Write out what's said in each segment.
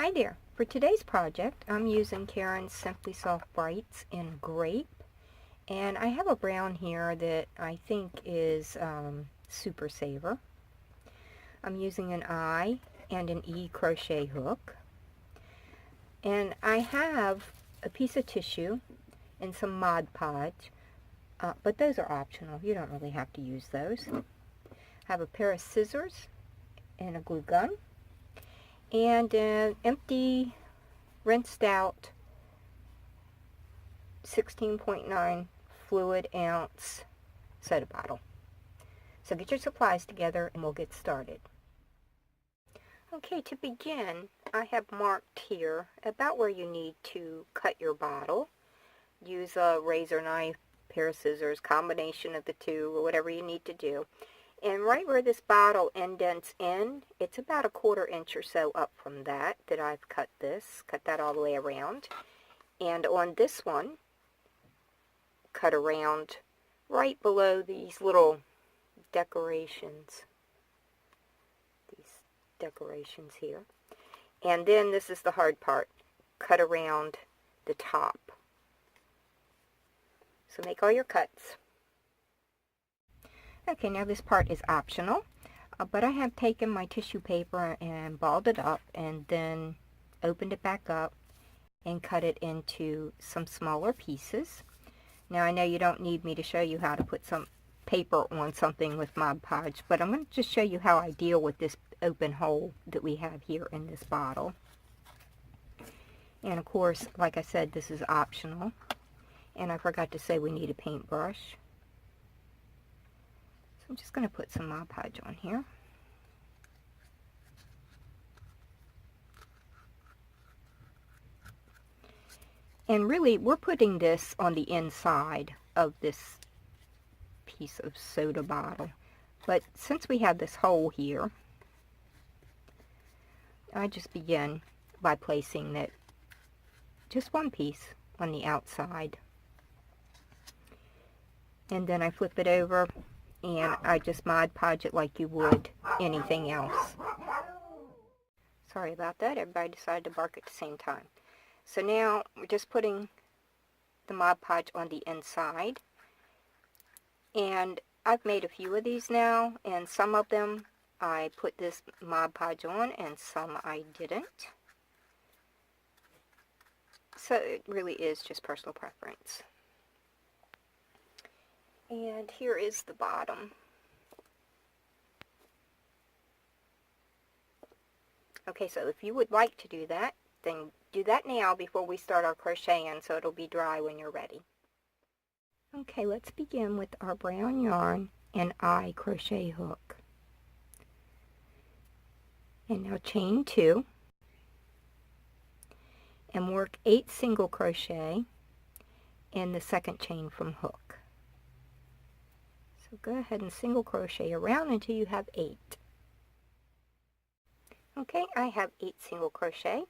Hi there. For today's project, I'm using Karen's Simply Soft Brights in Grape. And I have a brown here that I think is Super Saver. I'm using an I and an E crochet hook. And I have a piece of tissue and some Mod Podge, but those are optional. You don't really have to use those. I have a pair of scissors and a glue gun. And an empty, rinsed out 16.9 fluid ounce soda bottle. So get your supplies together and we'll get started. Okay, to begin, I have marked here about where you need to cut your bottle. Use a razor knife, pair of scissors, combination of the two, or whatever you need to do. And right where this bottle indents in, it's about a 1/4 inch or so up from that I've cut that all the way around. And on this one, cut around right below these little decorations. These decorations here. And then this is the hard part. Cut around the top. So make all your cuts. Okay, now this part is optional, but I have taken my tissue paper and balled it up and then opened it back up and cut it into some smaller pieces. Now I know you don't need me to show you how to put some paper on something with Mod Podge, but I'm going to just show you how I deal with this open hole that we have here in this bottle. And of course, like I said, this is optional. And I forgot to say we need a paintbrush. I'm just going to put some Mod Podge on here. And really, we're putting this on the inside of this piece of soda bottle. But since we have this hole here, I just begin by placing that just one piece on the outside. And then I flip it over and I just Mod Podge it like you would anything else. Sorry about that, everybody decided to bark at the same time. So now we're just putting the Mod Podge on the inside. And I've made a few of these now, and some of them I put this Mod Podge on and some I didn't. So it really is just personal preference. And here is the bottom. Okay, so if you would like to do that, then do that now before we start our crocheting so it'll be dry when you're ready. Okay, let's begin with our brown yarn and I crochet hook. And now chain 2 and work 8 single crochet in the second chain from hook. So go ahead and single crochet around until you have 8. Okay, I have 8 single crochet.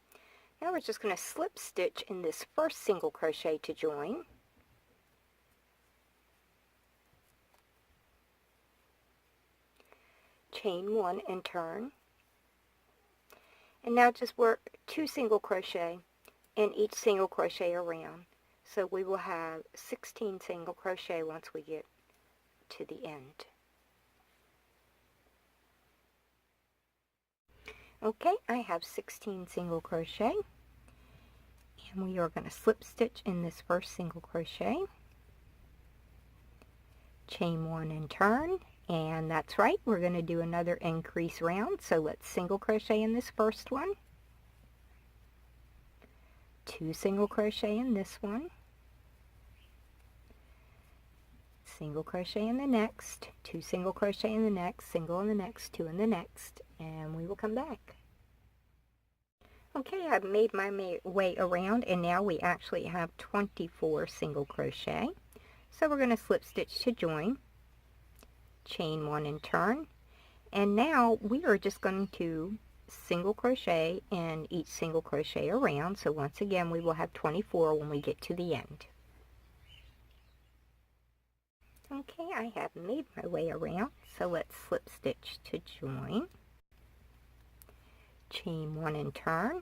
Now we're just going to slip stitch in this first single crochet to join. Chain 1 and turn. And now just work 2 single crochet in each single crochet around. So we will have 16 single crochet once we get to the end. Okay, I have 16 single crochet, and we are going to slip stitch in this first single crochet, chain 1 and turn, and that's right, we're going to do another increase round. So let's single crochet in this first one, 2 single crochet in this one, single crochet in the next, 2 single crochet in the next, single in the next, 2 in the next, and we will come back. Okay, I've made my way around, and now we actually have 24 single crochet. So we're going to slip stitch to join, chain 1 and turn, and now we are just going to single crochet in each single crochet around. So once again, we will have 24 when we get to the end. Okay, I have made my way around, so let's slip stitch to join, chain 1 and turn.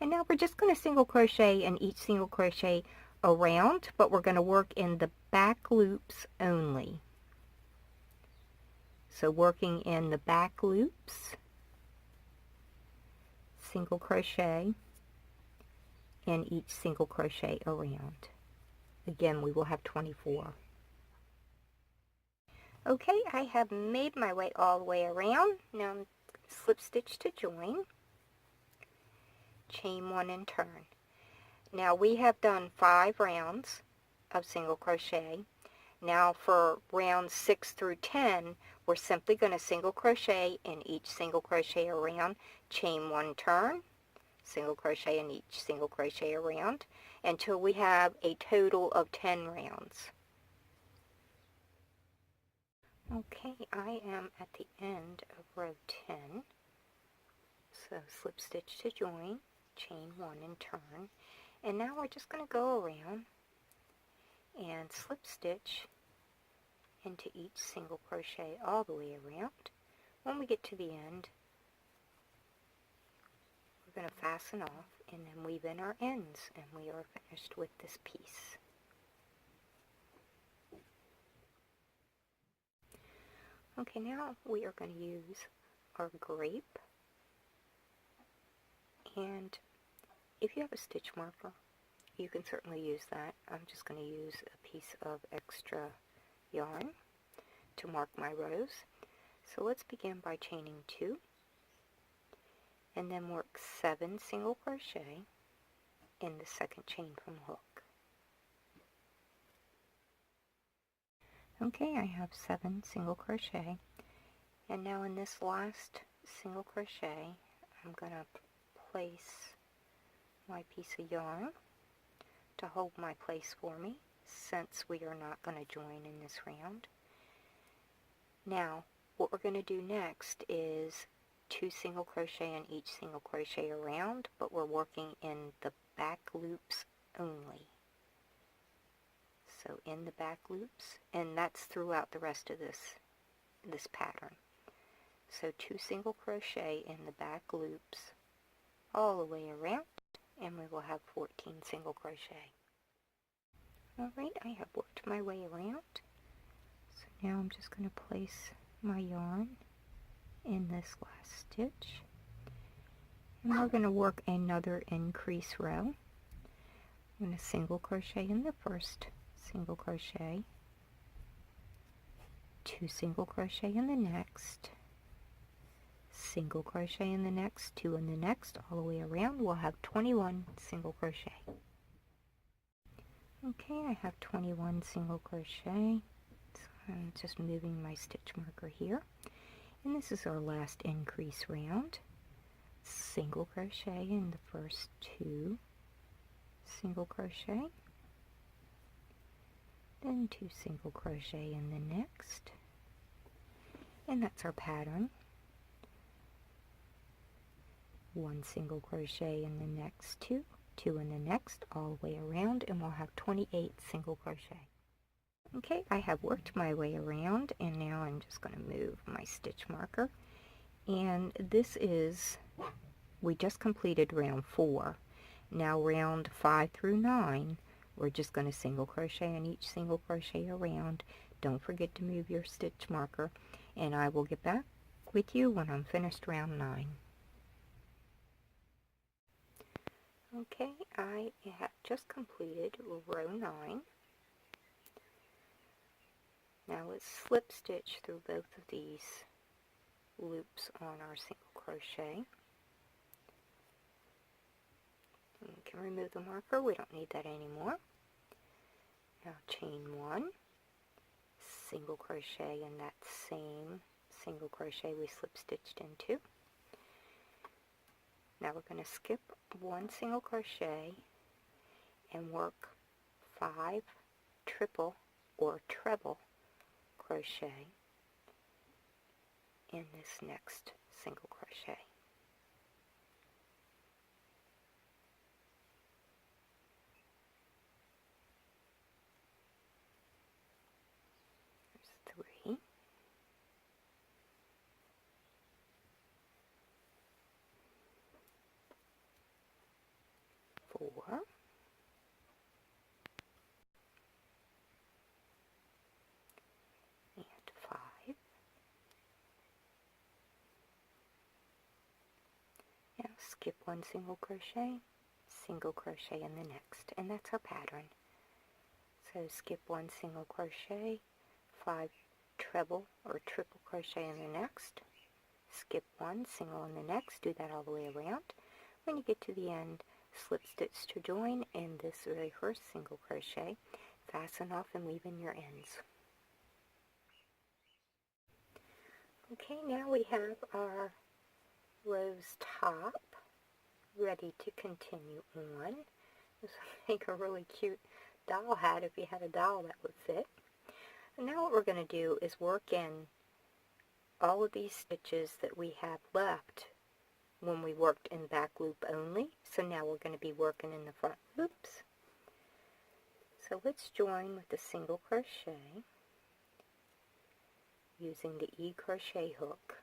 And now we're just going to single crochet in each single crochet around, but we're going to work in the back loops only. So working in the back loops, single crochet in each single crochet around. Again, we will have 24. Okay, I have made my way all the way around. Now I'm slip stitch to join, chain 1 and turn. Now we have done 5 rounds of single crochet. Now for rounds 6 through 10, we're simply going to single crochet in each single crochet around, chain 1 turn, single crochet in each single crochet around, until we have a total of 10 rounds. Okay, I am at the end of row 10, so slip stitch to join, chain 1 and turn, and now we're just going to go around and slip stitch into each single crochet all the way around. When we get to the end, we're going to fasten off and then weave in our ends, and we are finished with this piece. Okay, now we are going to use our grape, and if you have a stitch marker, you can certainly use that. I'm just going to use a piece of extra yarn to mark my rows. So let's begin by chaining 2, and then work 7 single crochet in the second chain from the hook. Okay, I have 7 single crochet, and now in this last single crochet I'm going to place my piece of yarn to hold my place for me, since we are not going to join in this round. Now what we're going to do next is 2 single crochet in each single crochet around, but we're working in the back loops only. So in the back loops, and that's throughout the rest of this pattern. So 2 single crochet in the back loops all the way around, and we will have 14 single crochet. Alright, I have worked my way around. So now I'm just going to place my yarn in this last stitch, and we're going to work another increase row. I'm going to single crochet in the first single crochet, 2 single crochet in the next, single crochet in the next, 2 in the next, all the way around. We'll have 21 single crochet. Okay, I have 21 single crochet, so I'm just moving my stitch marker here, and this is our last increase round. Single crochet in the first 2 single crochet, then 2 single crochet in the next, and that's our pattern. 1 single crochet in the next 2, 2 in the next, all the way around, and we'll have 28 single crochet. Okay, I have worked my way around, and now I'm just going to move my stitch marker, and this is, we just completed round 4. Now round 5 through 9, we're just going to single crochet in each single crochet around. Don't forget to move your stitch marker, and I will get back with you when I'm finished round 9. Okay, I have just completed row 9. Now let's slip stitch through both of these loops on our single crochet. You can remove the marker, we don't need that anymore. Now chain 1, single crochet in that same single crochet we slip stitched into. Now we're going to skip 1 single crochet and work 5 triple or treble crochet in this next single crochet. There's 3. skip 1 single crochet in the next, and that's our pattern. So skip 1 single crochet, 5 treble or triple crochet in the next, skip 1 single in the next, do that all the way around. When you get to the end, slip stitch to join in this very first single crochet, fasten off and weave in your ends. Okay, now we have our rose top ready to continue on. This would make a really cute doll hat if you had a doll that would fit. And now what we're going to do is work in all of these stitches that we have left when we worked in back loop only. So now we're going to be working in the front loops. So let's join with the single crochet using the E crochet hook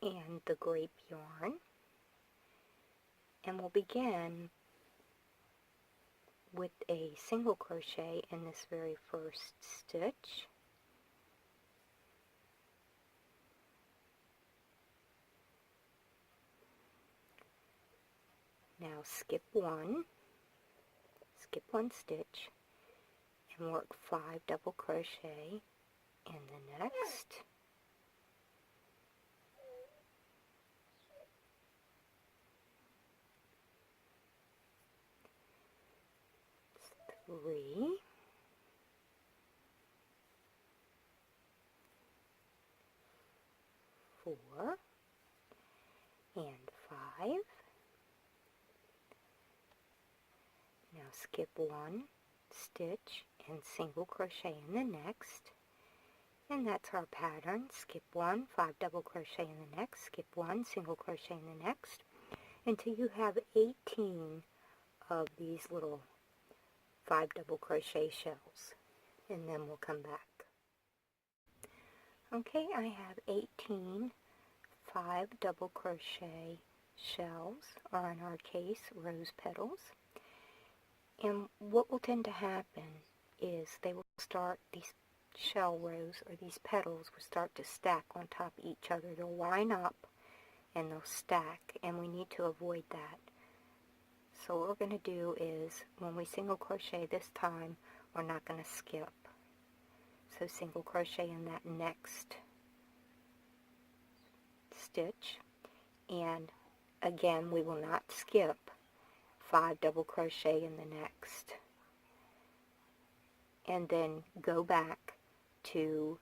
and the grape yarn, and we'll begin with a single crochet in this very first stitch. Now skip one stitch and work 5 double crochet in the next. Three, 4, and 5. Now skip 1 stitch and single crochet in the next, and that's our pattern. Skip 1, 5 double crochet in the next, skip 1, single crochet in the next, until you have 18 of these little 5 double crochet shells, and then we'll come back. Okay, I have 18 5 double crochet shells, or in our case, rose petals. And what will tend to happen is they will start, these shell rows, or these petals, will start to stack on top of each other. They'll line up and they'll stack, and we need to avoid that. So what we're going to do is, when we single crochet this time, we're not going to skip. So single crochet in that next stitch, and again we will not skip. 5 double crochet in the next, and then go back to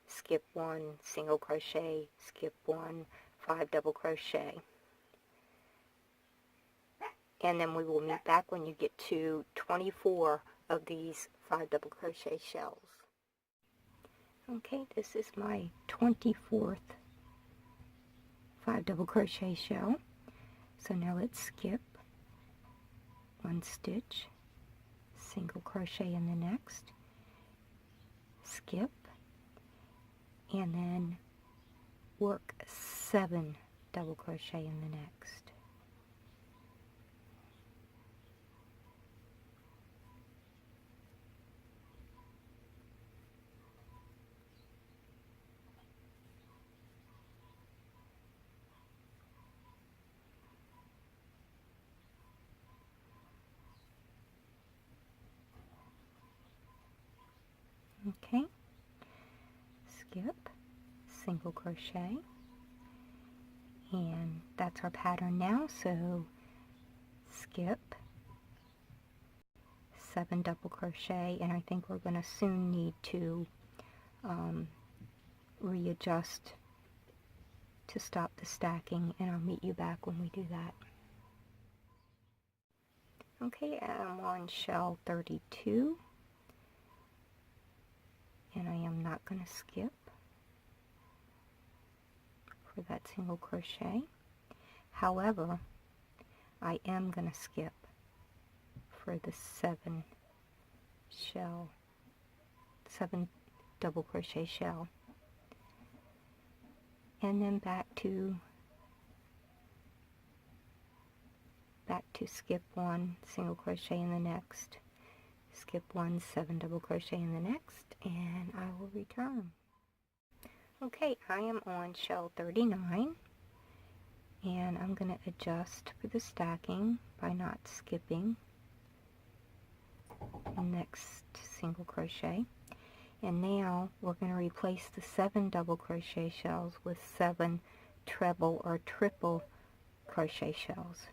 skip 1, single crochet, skip 1, 5 double crochet, and then we will meet back when you get to 24 of these 5 double crochet shells. Okay, this is my 24th 5 double crochet shell. So now let's skip 1 stitch, single crochet in the next, skip, and then work 7 double crochet in the next. Okay, skip, single crochet, and that's our pattern now. So skip, 7 double crochet, and I think we're going to soon need to readjust to stop the stacking, and I'll meet you back when we do that. Okay, I'm on shell 32. And I am not going to skip for that single crochet. However, I am going to skip for the 7 double crochet shell, and then back to skip 1, single crochet in the next, skip 1, 7 double crochet in the next, and I will return. Okay, I am on shell 39, and I'm going to adjust for the stacking by not skipping the next single crochet. And now we're going to replace the 7 double crochet shells with 7 treble or triple crochet shells.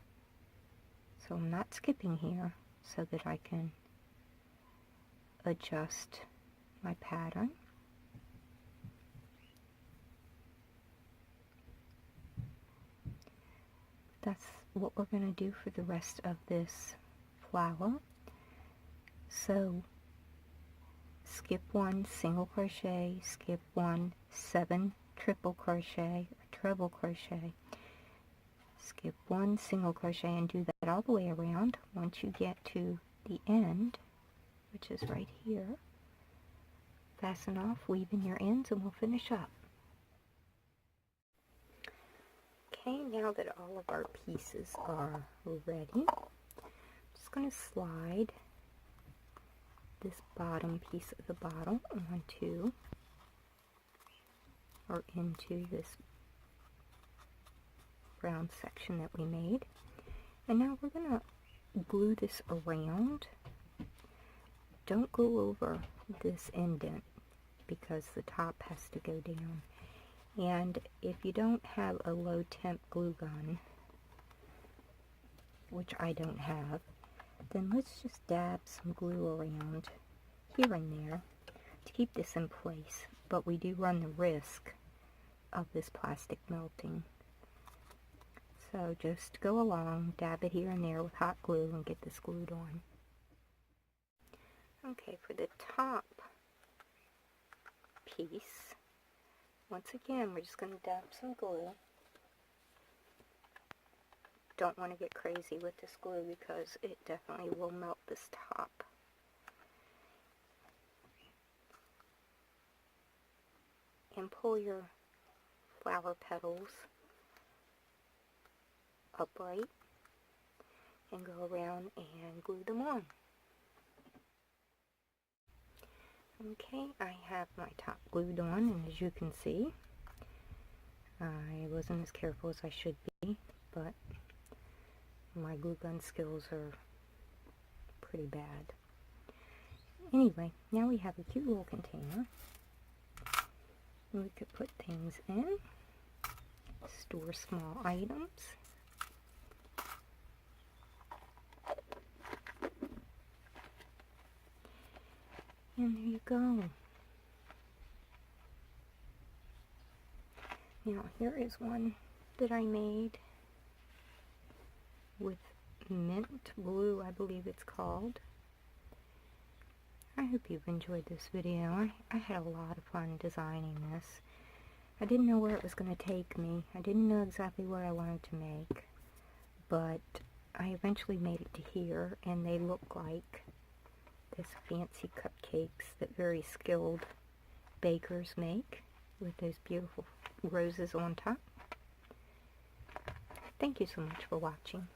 So I'm not skipping here so that I can adjust my pattern. That's what we're going to do for the rest of this flower. So skip 1 single crochet, skip 1 7 triple crochet or treble crochet, skip 1 single crochet, and do that all the way around. Once you get to the end, which is right here, fasten off, weave in your ends, and we'll finish up. Okay, now that all of our pieces are ready, I'm just going to slide this bottom piece of the bottle onto or into this round section that we made. And now we're going to glue this around. Don't go over this indent because the top has to go down. And if you don't have a low temp glue gun, which I don't have, then let's just dab some glue around here and there to keep this in place. But we do run the risk of this plastic melting. So just go along, dab it here and there with hot glue, and get this glued on. Okay, for the top piece, once again, we're just going to dab some glue. Don't want to get crazy with this glue because it definitely will melt this top. And pull your flower petals upright and go around and glue them on. Okay, I have my top glued on, and as you can see, I wasn't as careful as I should be, but my glue gun skills are pretty bad. Anyway, now we have a cute little container. We could put things in, store small items. And there you go. Now here is one that I made with mint blue, I believe it's called. I hope you've enjoyed this video. I had a lot of fun designing this. I didn't know where it was going to take me. I didn't know exactly what I wanted to make, but I eventually made it to here, and they look like this fancy cupcakes that very skilled bakers make with those beautiful roses on top. Thank you so much for watching.